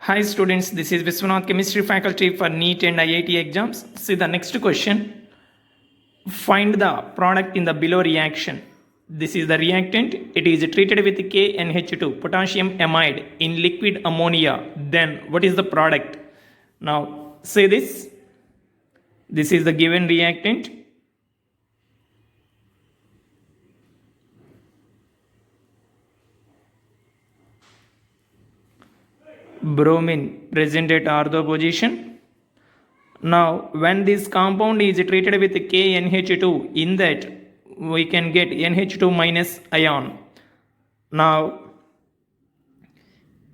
Hi students, this is Viswanath, chemistry faculty for NEET and IIT exams. See the next question. Find the product in the below reaction. This is the reactant. It is treated with KNH2, potassium amide, in liquid ammonia. Then what is the product? Now say this. This is the given reactant. Bromine present at ortho position. Now when this compound is treated with KNH2, in that we can get NH2 minus ion. Now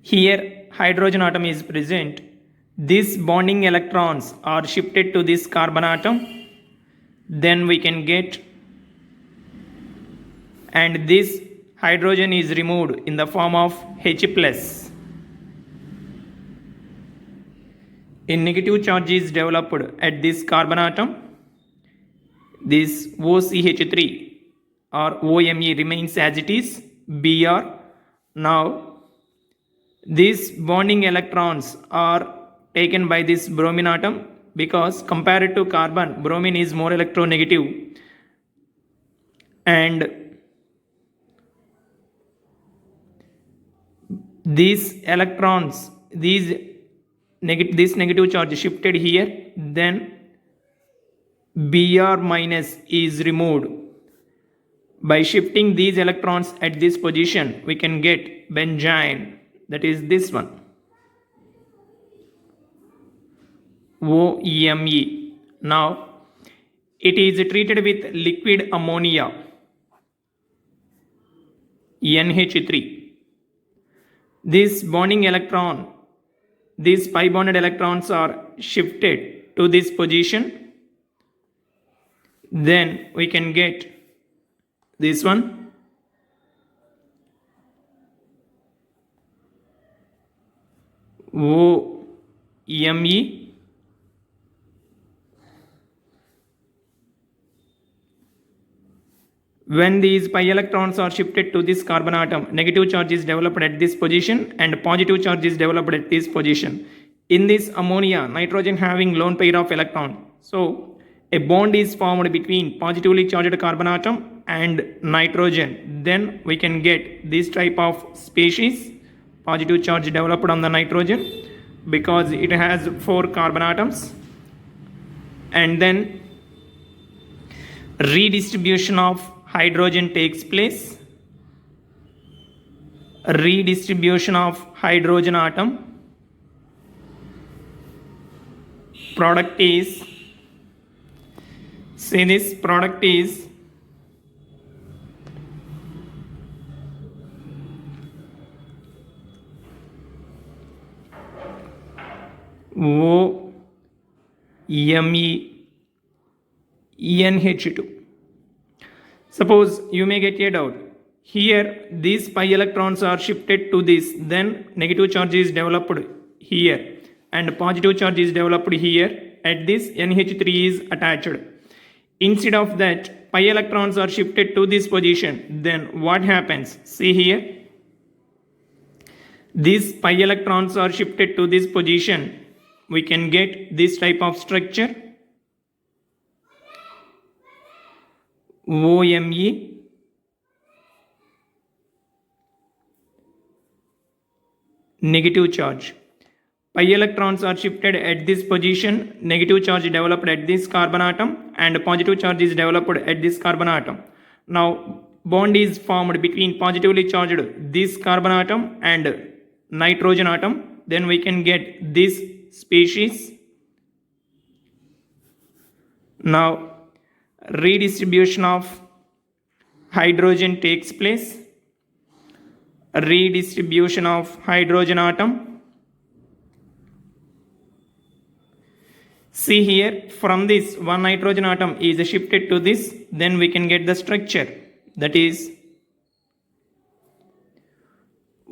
here hydrogen atom is present. These bonding electrons are shifted to this carbon atom. Then we can get, and this hydrogen is removed in the form of H plus. A negative charge is developed at this carbon atom. This OCH3 or OMe remains as it is, Br. Now these bonding electrons are taken by this bromine atom, because compared to carbon, bromine is more electronegative, and these electrons, this negative charge shifted here, then Br minus is removed. By shifting these electrons at this position, we can get benzene, that is this one, OMe. Now it is treated with liquid ammonia, NH3. This bonding electron, these pi bonded electrons are shifted to this position. Then we can get this one, OMe. When these pi electrons are shifted to this carbon atom, negative charge is developed at this position and positive charge is developed at this position. In this ammonia, nitrogen having lone pair of electrons. So a bond is formed between positively charged carbon atom and nitrogen. Then we can get this type of species, positive charge developed on the nitrogen, because it has 4 carbon atoms. And then redistribution of hydrogen takes place. Redistribution of hydrogen atom. Product is, say this product is OMe NH2. Suppose you may get a doubt. Here these pi electrons are shifted to this, then negative charge is developed here and positive charge is developed here. At this NH3 is attached. Instead of that, pi electrons are shifted to this position. Then what happens? See here. These pi electrons are shifted to this position. We can get this type of structure, OMe. Negative charge. Pi electrons are shifted at this position, negative charge developed at this carbon atom and positive charge is developed at this carbon atom. Now bond is formed between positively charged this carbon atom and nitrogen atom. Then we can get this species. Now redistribution of hydrogen takes place. Redistribution of hydrogen atom. See here, from this one nitrogen atom is shifted to this, then we can get the structure, that is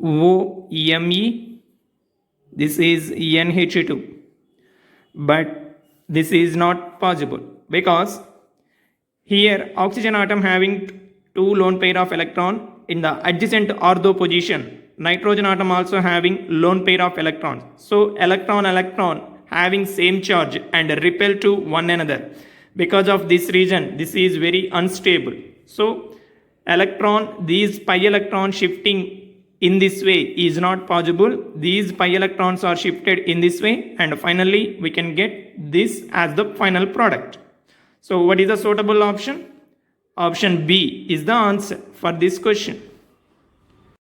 OMe. This is NH2, but this is not possible because here oxygen atom having 2 lone pair of electron in the adjacent ortho position, nitrogen atom also having lone pair of electrons. So electron having same charge and repel to one another. Because of this reason, this is very unstable. So these pi electron shifting in this way is not possible. These pi electrons are shifted in this way, and finally we can get this as the final product. So what is the suitable option? Option B is the answer for this question.